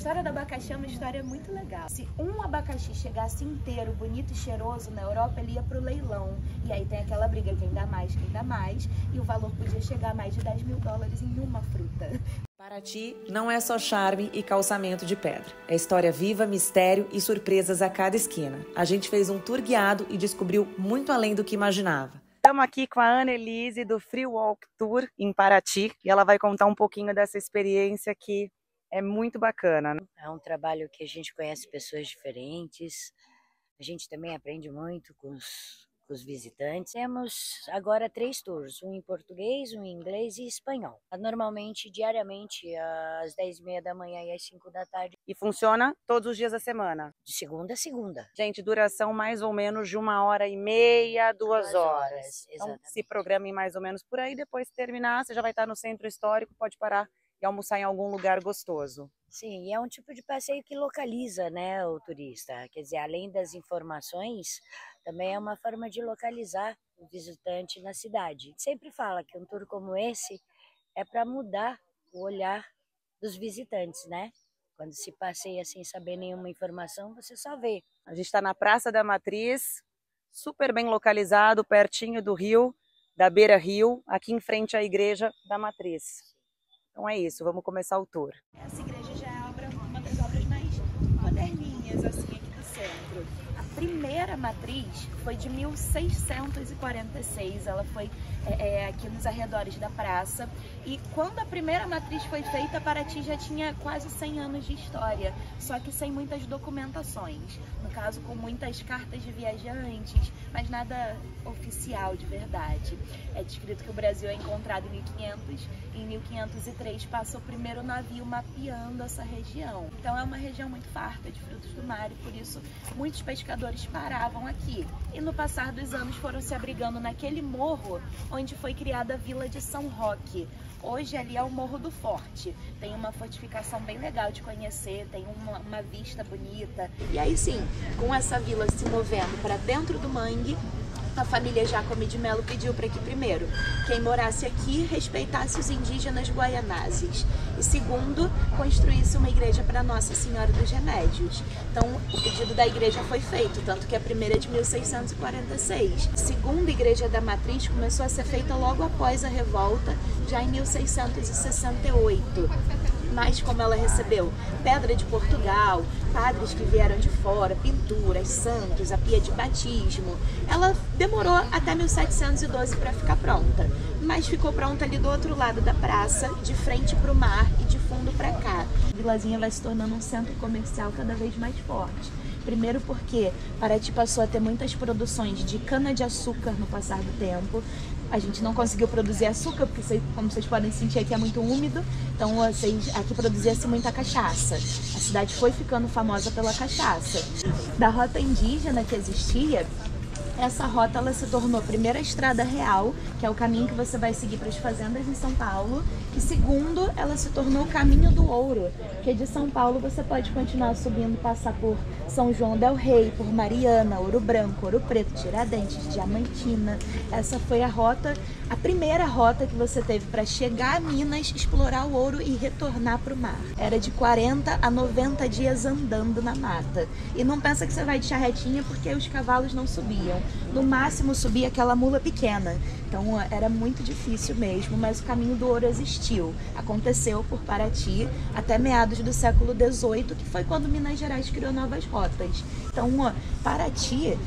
história do abacaxi é uma história muito legal. Se um abacaxi chegasse inteiro, bonito e cheiroso na Europa, ele ia pro leilão. E aí tem aquela briga, quem dá mais, e o valor podia chegar a mais de 10 mil dólares em uma fruta. Paraty não é só charme e calçamento de pedra. É história viva, mistério e surpresas a cada esquina. A gente fez um tour guiado e descobriu muito além do que imaginava. Estamos aqui com a Annelise do Free Walk Tour em Paraty e ela vai contar um pouquinho dessa experiência que é muito bacana, né? É um trabalho que a gente conhece pessoas diferentes, a gente também aprende muito com os visitantes. Temos agora 3 tours, um em português, um em inglês e espanhol. Normalmente, diariamente, às 10h30 da manhã e às 5 da tarde. E funciona todos os dias da semana? De segunda a segunda. Gente, duração mais ou menos de 1h30, 2 horas. Então, se programe mais ou menos por aí, depois terminar, você já vai estar no centro histórico, pode parar e almoçar em algum lugar gostoso. Sim, e é um tipo de passeio que localiza, né, o turista. Quer dizer, além das informações, também é uma forma de localizar o visitante na cidade. Sempre fala que um tour como esse é para mudar o olhar dos visitantes, né? Quando se passeia sem saber nenhuma informação, você só vê. A gente está na Praça da Matriz, super bem localizado, pertinho do rio, da Beira Rio, aqui em frente à Igreja da Matriz. Então é isso, vamos começar o tour. Essa igreja já é uma das obras mais moderninhas, assim, aqui do centro. A primeira matriz foi de 1646, ela foi aqui nos arredores da praça. E quando a primeira matriz foi feita, Paraty já tinha quase 100 anos de história, só que sem muitas documentações. No caso, com muitas cartas de viajantes, mas nada oficial de verdade. É descrito que o Brasil é encontrado em 1500 e em 1503 passa o primeiro navio mapeando essa região. Então é uma região muito farta de frutos do mar e por isso muitos pescadores paravam aqui. E no passar dos anos foram se abrigando naquele morro onde foi criada a Vila de São Roque. Hoje ali é o Morro do Forte, tem uma fortificação bem legal de conhecer, tem uma vista bonita. E aí sim, com essa vila se movendo para dentro do mangue, a família Jacome de Mello pediu para que, primeiro, quem morasse aqui respeitasse os indígenas guaianazes e, segundo, construísse uma igreja para Nossa Senhora dos Remédios. Então, o pedido da igreja foi feito, tanto que a primeira é de 1646. A segunda igreja da Matriz começou a ser feita logo após a revolta, já em 1668. Mas como ela recebeu pedra de Portugal, padres que vieram de fora, pinturas, santos, a pia de batismo, ela demorou até 1712 para ficar pronta. Mas ficou pronta ali do outro lado da praça, de frente para o mar e de fundo para cá. A vilazinha vai se tornando um centro comercial cada vez mais forte. Primeiro porque Paraty passou a ter muitas produções de cana-de-açúcar no passar do tempo. A gente não conseguiu produzir açúcar, porque, como vocês podem sentir, aqui é muito úmido. Então, aqui produzia-se muita cachaça. A cidade foi ficando famosa pela cachaça. Da rota indígena que existia, essa rota ela se tornou a primeira estrada real, que é o caminho que você vai seguir para as fazendas em São Paulo. E segundo, ela se tornou o caminho do ouro, que de São Paulo você pode continuar subindo, passar por São João del Rei, por Mariana, Ouro Branco, Ouro Preto, Tiradentes, Diamantina. Essa foi a rota, a primeira rota que você teve para chegar a Minas, explorar o ouro e retornar para o mar. Era de 40 a 90 dias andando na mata. E não pensa que você vai de charretinha porque os cavalos não subiam. No máximo subia aquela mula pequena. Então era muito difícil mesmo, mas o caminho do ouro existiu. Aconteceu por Paraty até meados do século XVIII, que foi quando Minas Gerais criou novas rotas. Então Paraty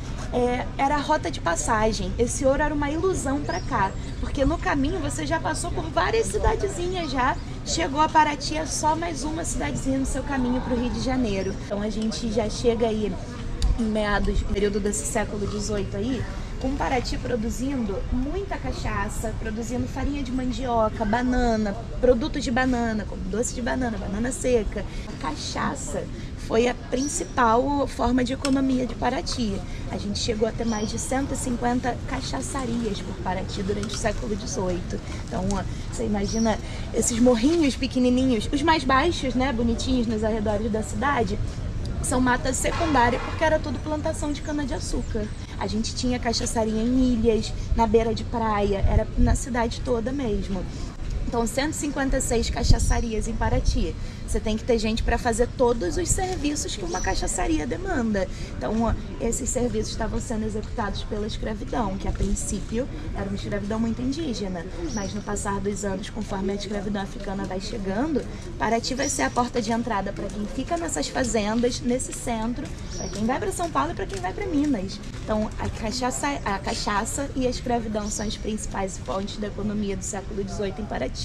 era a rota de passagem. Esse ouro era uma ilusão para cá, porque no caminho você já passou por várias cidadezinhas já. Chegou a Paraty, é só mais uma cidadezinha no seu caminho para o Rio de Janeiro. Então a gente já chega aí em meados do período desse século XVIII aí, com Paraty produzindo muita cachaça, produzindo farinha de mandioca, banana, produtos de banana, como doce de banana, banana seca. A cachaça foi a principal forma de economia de Paraty. A gente chegou a ter mais de 150 cachaçarias por Paraty durante o século XVIII. Então, você imagina esses morrinhos pequenininhos, os mais baixos, né, bonitinhos nos arredores da cidade, são matas secundárias porque era tudo plantação de cana-de-açúcar. A gente tinha cachaçaria em ilhas, na beira de praia, era na cidade toda mesmo. Então, 156 cachaçarias em Paraty. Você tem que ter gente para fazer todos os serviços que uma cachaçaria demanda. Então, esses serviços estavam sendo executados pela escravidão, que a princípio era uma escravidão muito indígena. Mas no passar dos anos, conforme a escravidão africana vai chegando, Paraty vai ser a porta de entrada para quem fica nessas fazendas, nesse centro, para quem vai para São Paulo e para quem vai para Minas. Então, a cachaça e a escravidão são as principais fontes da economia do século XVIII em Paraty.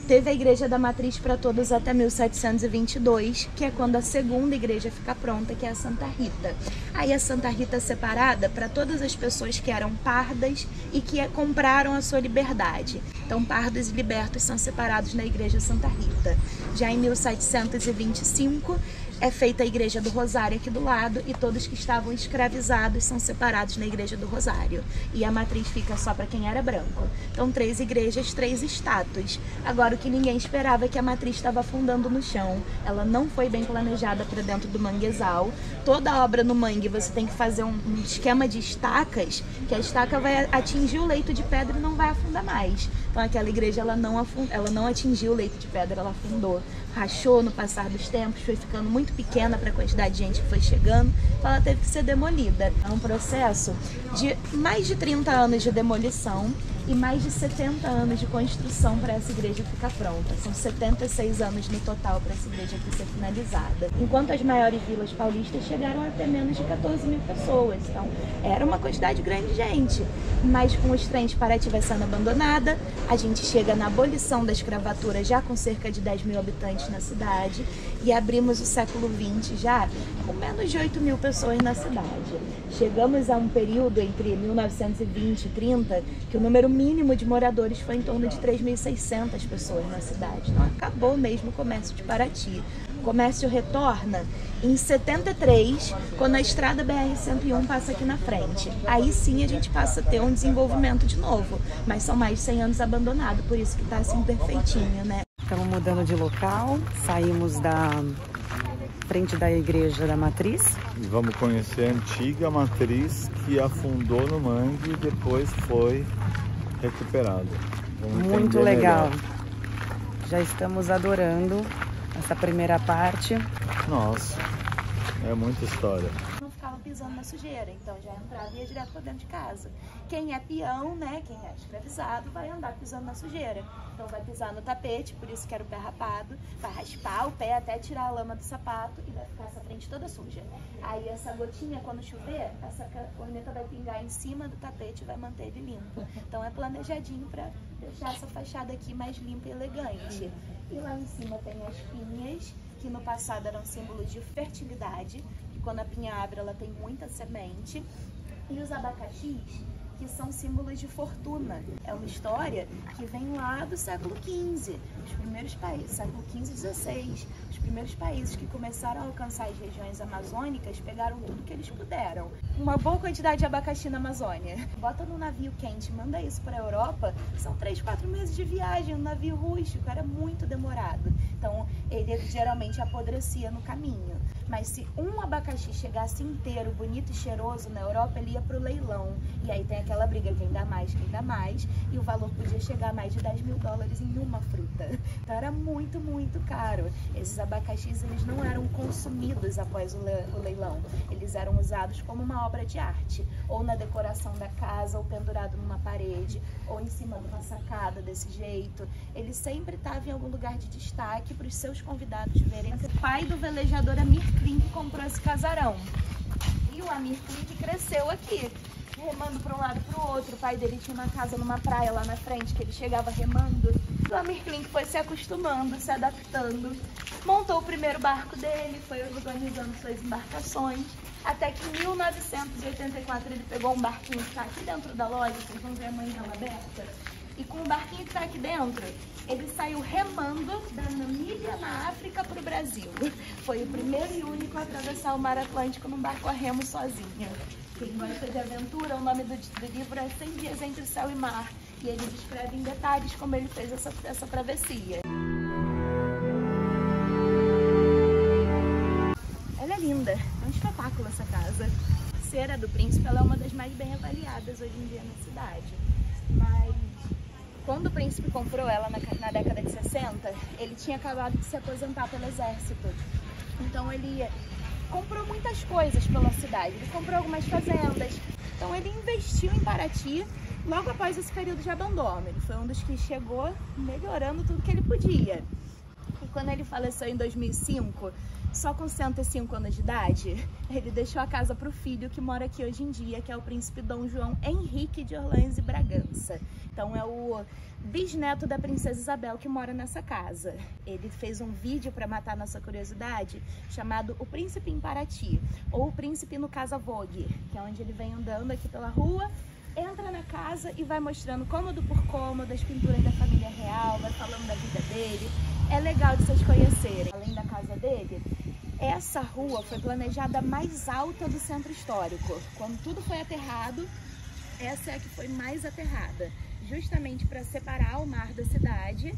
Teve a Igreja da Matriz para Todos até 1722, que é quando a segunda igreja fica pronta, que é a Santa Rita. Aí a Santa Rita é separada para todas as pessoas que eram pardas e que compraram a sua liberdade. Então, pardos e libertos são separados na Igreja Santa Rita. Já em 1725, é feita a Igreja do Rosário aqui do lado e todos que estavam escravizados são separados na Igreja do Rosário. E a matriz fica só para quem era branco. Então, 3 igrejas, 3 status. Agora, o que ninguém esperava é que a matriz estava afundando no chão. Ela não foi bem planejada para dentro do manguezal. Toda obra no mangue você tem que fazer um esquema de estacas, que a estaca vai atingir o leito de pedra e não vai afundar mais. Então, aquela igreja ela não atingiu o leito de pedra, ela afundou. Rachou no passar dos tempos, foi ficando muito pequena para a quantidade de gente que foi chegando, então ela teve que ser demolida. É um processo de mais de 30 anos de demolição e mais de 70 anos de construção para essa igreja ficar pronta. São 76 anos no total para essa igreja aqui ser finalizada. Enquanto as maiores vilas paulistas chegaram a ter menos de 14 mil pessoas. Então, era uma quantidade grande de gente. Mas com os trens, Paraty vai sendo abandonada, a gente chega na abolição da escravatura já com cerca de 10 mil habitantes na cidade e abrimos o século XX já com menos de 8 mil pessoas na cidade. Chegamos a um período entre 1920 e 30 que o número mínimo de moradores foi em torno de 3.600 pessoas na cidade. Então acabou mesmo o comércio de Paraty. O comércio retorna em 73, quando a estrada BR-101 passa aqui na frente. Aí sim a gente passa a ter um desenvolvimento de novo, mas são mais de 100 anos abandonado, por isso que está assim perfeitinho, né? Estamos mudando de local, saímos da frente da Igreja da Matriz. E vamos conhecer a antiga matriz que afundou no mangue e depois foi recuperada. Muito legal. Melhor. Já estamos adorando essa primeira parte. Nossa, é muita história. Não ficava pisando na sujeira, então já entrava e ia direto para dentro de casa. Quem é peão, né, quem é escravizado, vai andar pisando na sujeira. Então vai pisar no tapete, por isso que era o pé rapado, vai raspar o pé até tirar a lama do sapato e vai ficar essa frente toda suja. Aí essa gotinha, quando chover, essa corneta vai pingar em cima do tapete e vai manter ele limpo. Então é planejadinho para deixar essa fachada aqui mais limpa e elegante. E lá em cima tem as pinhas, que no passado eram símbolos de fertilidade, e quando a pinha abre ela tem muita semente. E os abacaxis, que são símbolos de fortuna. É uma história que vem lá do século XV, os primeiros países, século XV e XVI. Os primeiros países que começaram a alcançar as regiões amazônicas pegaram tudo que eles puderam. Uma boa quantidade de abacaxi na Amazônia. Bota no navio quente, manda isso para a Europa, são 3, 4 meses de viagem, um navio rústico, era muito demorado. Então ele geralmente apodrecia no caminho. Mas se um abacaxi chegasse inteiro, bonito e cheiroso na Europa, ele ia para o leilão. E aí tem aquela briga, quem dá mais, e o valor podia chegar a mais de $10 mil em uma fruta. Então era muito, muito caro. Esses abacaxis, eles não eram consumidos após o leilão. Eles eram usados como uma obra de arte, ou na decoração da casa, ou pendurado numa parede, ou em cima de uma sacada desse jeito. Ele sempre estava em algum lugar de destaque para os seus convidados verem. O pai do velejador Amir Klink comprou esse casarão. E o Amir Klink cresceu aqui, remando para um lado e para o outro. O pai dele tinha uma casa numa praia lá na frente, que ele chegava remando. O Amir Klink foi se acostumando, se adaptando, montou o primeiro barco dele, foi organizando suas embarcações, até que em 1984 ele pegou um barquinho que está aqui dentro da loja, vocês vão ver a manhã aberta, e com o barquinho que está aqui dentro, ele saiu remando da Namíbia, na África, para o Brasil. Foi o primeiro e único a atravessar o Mar Atlântico num barco a remo sozinho. Quem gosta de aventura, o nome do livro é 100 Dias Entre Céu e Mar. E ele descreve em detalhes como ele fez essa travessia. Ela é linda, é um espetáculo essa casa. A Cera do Príncipe ela é uma das mais bem avaliadas hoje em dia na cidade. Mas Quando o príncipe comprou ela na década de 60, ele tinha acabado de se aposentar pelo exército. Então ele comprou muitas coisas pela cidade, ele comprou algumas fazendas. Então ele investiu em Paraty logo após esse período de abandono. Ele foi um dos que chegou melhorando tudo que ele podia. E quando ele faleceu em 2005, só com 105 anos de idade, ele deixou a casa para o filho que mora aqui hoje em dia, que é o príncipe Dom João Henrique de Orleans e Bragança. Então é o bisneto da princesa Isabel que mora nessa casa. Ele fez um vídeo para matar nossa curiosidade, chamado O Príncipe em Paraty, ou O Príncipe no Casa Vogue, que é onde ele vem andando aqui pela rua, entra na casa e vai mostrando cômodo por cômodo as pinturas da família real, vai falando da vida dele. É legal de vocês conhecerem. Além da casa dele, essa rua foi planejada mais alta do centro histórico. Quando tudo foi aterrado, essa é a que foi mais aterrada, justamente para separar o mar da cidade,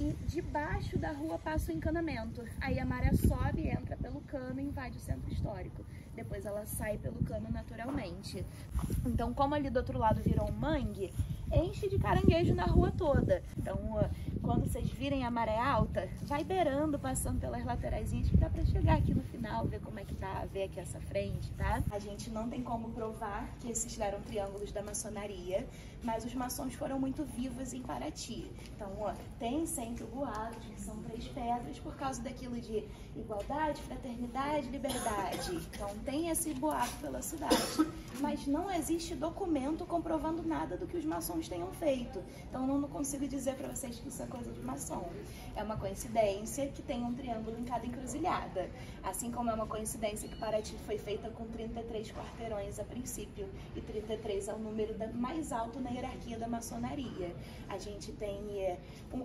e debaixo da rua passa o encanamento. Aí a maré sobe, entra pelo cano e invade o centro histórico. Depois ela sai pelo cano naturalmente. Então, como ali do outro lado virou um mangue, enche de caranguejo na rua toda. Então, quando vocês virem a maré alta, vai beirando, passando pelas lateraisinhas, que dá pra chegar aqui no final, ver como é que tá, ver aqui essa frente, tá? A gente não tem como provar que esses eram triângulos da maçonaria, mas os maçons foram muito vivos em Paraty. Então, tem sempre o boato de que são 3 pedras por causa daquilo de igualdade, fraternidade, liberdade. Então, tem esse boato pela cidade. Mas não existe documento comprovando nada do que os maçons tenham feito. Então, eu não consigo dizer para vocês que isso é coisa de maçom. É uma coincidência que tem um triângulo em cada encruzilhada. Assim como é uma coincidência que Paraty foi feita com 33 quarteirões a princípio. E 33 é o número mais alto na hierarquia da maçonaria. A gente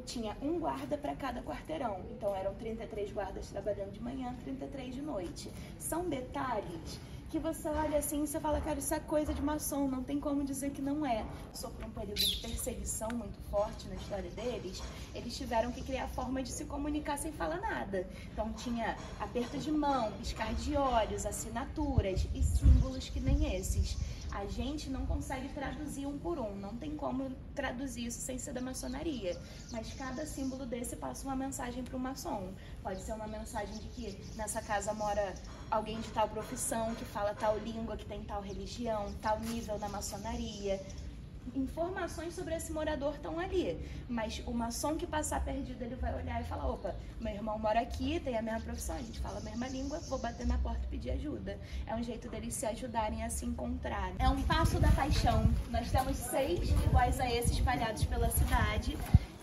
tinha um guarda para cada quarteirão. Então, eram 33 guardas trabalhando de manhã, 33 de noite. São detalhes que você olha assim e você fala, cara, isso é coisa de maçom, não tem como dizer que não é. Sobre um período de perseguição muito forte na história deles, eles tiveram que criar forma de se comunicar sem falar nada. Então tinha aperto de mão, piscar de olhos, assinaturas e símbolos que nem esses. A gente não consegue traduzir um por um, não tem como traduzir isso sem ser da maçonaria. Mas cada símbolo desse passa uma mensagem para o maçom. Pode ser uma mensagem de que nessa casa mora alguém de tal profissão, que fala tal língua, que tem tal religião, tal nível na maçonaria. Informações sobre esse morador estão ali, mas o maçom que passar perdido, ele vai olhar e falar, opa, meu irmão mora aqui, tem a mesma profissão, a gente fala a mesma língua, vou bater na porta e pedir ajuda. É um jeito deles se ajudarem a se encontrar. É um passo da paixão. Nós temos 6 iguais a esse espalhados pela cidade.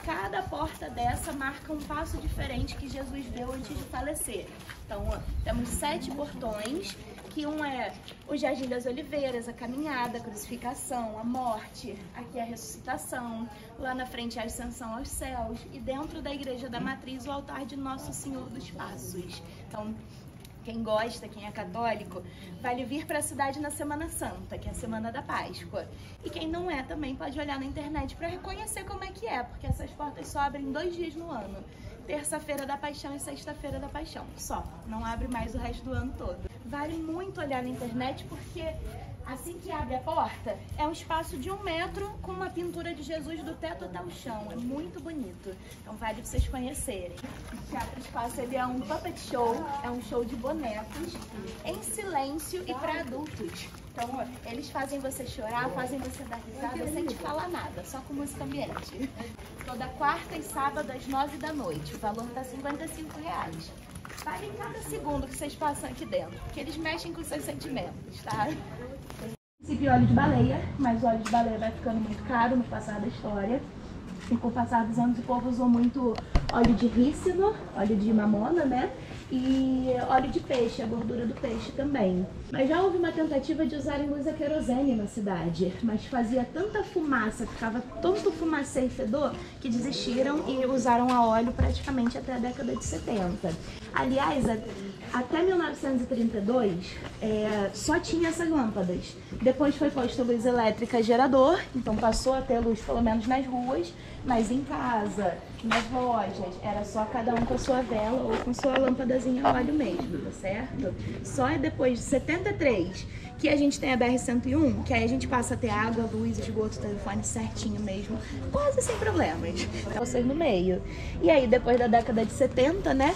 Cada porta dessa marca um passo diferente que Jesus deu antes de falecer. Então, temos 7 portões, que um é o Jardim das Oliveiras, a caminhada, a crucificação, a morte, aqui a ressuscitação, lá na frente a ascensão aos céus, e dentro da Igreja da Matriz o altar de Nosso Senhor dos Passos. Então, quem gosta, quem é católico, vale vir para a cidade na Semana Santa, que é a Semana da Páscoa. E quem não é também pode olhar na internet para reconhecer como é que é, porque essas portas só abrem 2 dias no ano. Terça-feira da Paixão e Sexta-feira da Paixão. Só. Não abre mais o resto do ano todo. Vale muito olhar na internet porque assim que abre a porta, é um espaço de 1 metro com uma pintura de Jesus do teto até o chão. É muito bonito. Então vale vocês conhecerem. O Teatro Espaço, ele é um puppet show, é um show de bonecos em silêncio e para adultos. Então, eles fazem você chorar, fazem você dar risada sem te falar nada, só com música ambiente. Toda quarta e sábado às 9 da noite. O valor tá R$55. Vale em cada segundo que vocês passam aqui dentro, porque eles mexem com seus sentimentos, tá? Princípio óleo de baleia, mas o óleo de baleia vai ficando muito caro no passar da história. E com o passar dos anos o povo usou muito óleo de rícino, óleo de mamona, né? E óleo de peixe, a gordura do peixe também. Mas já houve uma tentativa de usarem luz a querosene na cidade, mas fazia tanta fumaça, ficava tanto fumacê e fedor, que desistiram e usaram a óleo praticamente até a década de 70. Aliás, até 1932 só tinha essas lâmpadas. Depois foi posta luz elétrica gerador, então passou a ter luz pelo menos nas ruas, mas em casa, nas lojas, era só cada um com a sua vela ou com sua lâmpadazinha a óleo mesmo, tá certo? Só é depois de 73 que a gente tem a BR-101, que aí a gente passa a ter água, luz, esgoto, telefone certinho mesmo, quase sem problemas. Vocês no meio. E aí, depois da década de 70, né,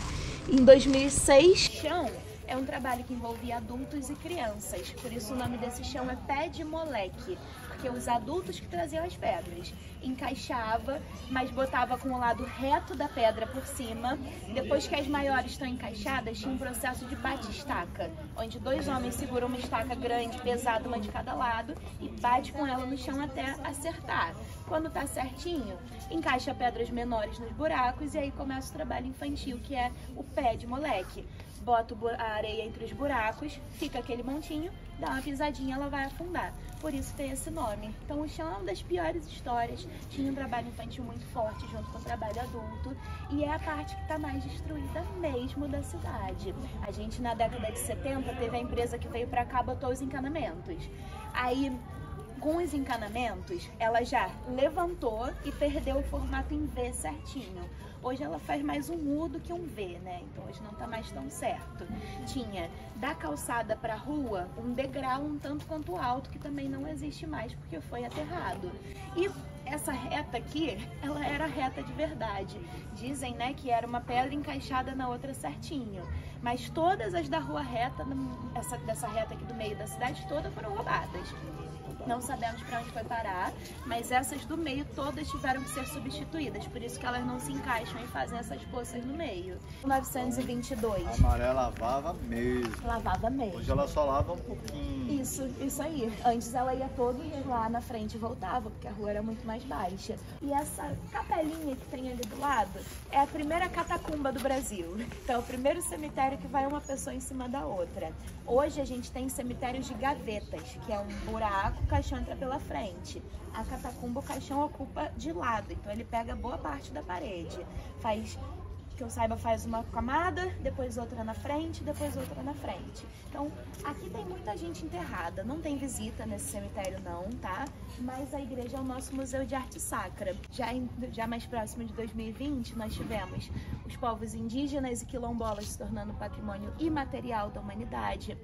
em 2006, chão é um trabalho que envolvia adultos e crianças, por isso o nome desse chão é pé de moleque, porque os adultos que traziam as pedras encaixava, mas botava com o lado reto da pedra por cima. Depois que as maiores estão encaixadas, tinha um processo de bate-estaca, onde dois homens seguram uma estaca grande, pesada, uma de cada lado, e bate com ela no chão até acertar. Quando tá certinho, encaixa pedras menores nos buracos e aí começa o trabalho infantil, que é o pé de moleque. Bota a areia entre os buracos, fica aquele montinho, dá uma pisadinha, ela vai afundar. Por isso tem esse nome. Então o chão é uma das piores histórias. Tinha um trabalho infantil muito forte junto com o trabalho adulto e é a parte que está mais destruída mesmo da cidade. A gente na década de 70 teve a empresa que veio para cá, botou os encanamentos. Aí com os encanamentos, ela já levantou e perdeu o formato em V certinho. Hoje ela faz mais um U do que um V, né? Então hoje não tá mais tão certo. Tinha da calçada para a rua um degrau um tanto quanto alto, que também não existe mais porque foi aterrado. E essa reta aqui, ela era reta de verdade. Dizem, né, que era uma pedra encaixada na outra certinho. Mas todas as da rua reta, dessa reta aqui do meio da cidade toda, foram roubadas. Não sabemos para onde foi parar, mas essas do meio todas tiveram que ser substituídas, por isso que elas não se encaixam e fazem essas poças no meio. 1922. A maré lavava mesmo. Lavava mesmo. Hoje ela só lava um pouquinho. Isso aí. Antes ela ia todo dia lá na frente e voltava, porque a rua era muito mais baixa. E essa capelinha que tem ali do lado é a primeira catacumba do Brasil. Então é o primeiro cemitério que vai uma pessoa em cima da outra. Hoje a gente tem cemitérios de gavetas, que é um buraco, o caixão entra pela frente. A catacumba, o caixão ocupa de lado, então ele pega boa parte da parede. Faz, que eu saiba, faz uma camada, depois outra na frente, depois outra na frente. Então, aqui tem muita gente enterrada. Não tem visita nesse cemitério não, tá? Mas a igreja é o nosso museu de arte sacra. Já mais próximo de 2020, nós tivemos os povos indígenas e quilombolas se tornando patrimônio imaterial da humanidade.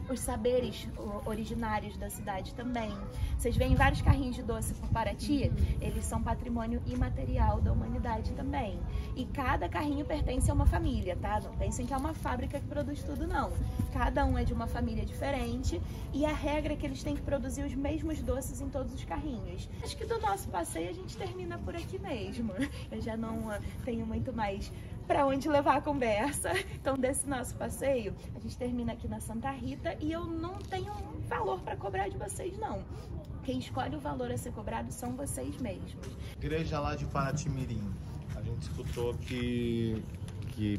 Os saberes originários da cidade também. Vocês veem vários carrinhos de doce por Paraty, eles são patrimônio imaterial da humanidade também. E cada carrinho pertence a uma família, tá? Não pensem que é uma fábrica que produz tudo, não. Cada um é de uma família diferente e a regra é que eles têm que produzir os mesmos doces em todos os carrinhos. Acho que do nosso passeio a gente termina por aqui mesmo. Eu já não tenho muito mais para onde levar a conversa. Então, desse nosso passeio, a gente termina aqui na Santa Rita e eu não tenho valor para cobrar de vocês, não. Quem escolhe o valor a ser cobrado são vocês mesmos. Igreja lá de Paraty-Mirim. A gente escutou que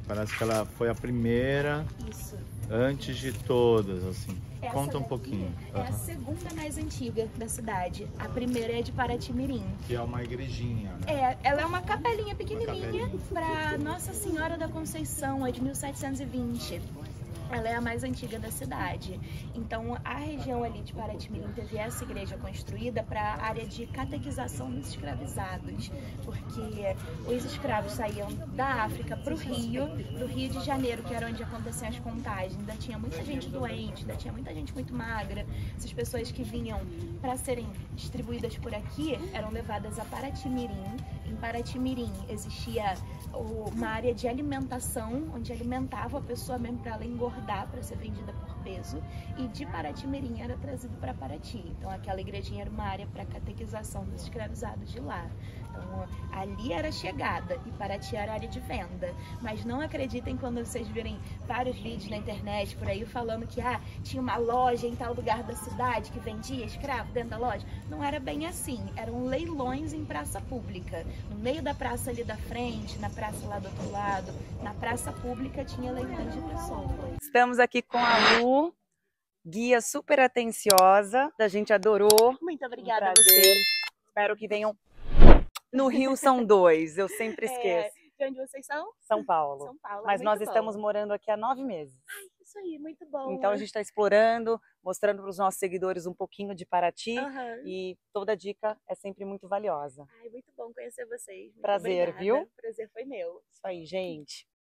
parece que ela foi a primeira. Isso. Antes de todas, assim. Essa Conta um daqui pouquinho. É a segunda mais antiga da cidade. A primeira é de Paraty-Mirim. Que é uma igrejinha, né? Ela é uma capelinha pequenininha para Nossa Senhora da Conceição, é de 1720. Ela é a mais antiga da cidade. Então, a região ali de Paraty-Mirim teve essa igreja construída para a área de catequização dos escravizados, porque os escravos saíam da África para o Rio de Janeiro, que era onde aconteciam as contagens. Ainda tinha muita gente doente, ainda tinha muita gente muito magra. Essas pessoas que vinham para serem distribuídas por aqui eram levadas a Paraty-Mirim. Em Paraty-Mirim existia uma área de alimentação, onde alimentava a pessoa mesmo para ela engordar, para ser vendida por peso, e de Paraty-Mirim era trazido para Paraty. Então aquela igrejinha era uma área para catequização dos escravizados de lá. Então ali era a chegada e Paraty era a área de venda. Mas não acreditem quando vocês virem vários vídeos na internet por aí falando que tinha uma loja em tal lugar da cidade que vendia escravo dentro da loja. Não era bem assim, eram leilões em praça pública. No meio da praça ali da frente, na praça lá do outro lado, na praça pública tinha leilões de pessoas. Estamos aqui com a Lu, guia super atenciosa. A gente adorou. Muito obrigada a vocês. Espero que venham. No Rio são 2, eu sempre esqueço. De onde vocês são? São Paulo. São Paulo. Mas nós muito estamos bom. morando aqui há 9 meses. Ai, isso aí, muito bom. Então a gente está explorando, mostrando para os nossos seguidores um pouquinho de Paraty. Aham. E toda dica é sempre muito valiosa. Ai, muito bom conhecer vocês. Muito Prazer, obrigada. viu? Prazer foi meu. Isso aí, gente.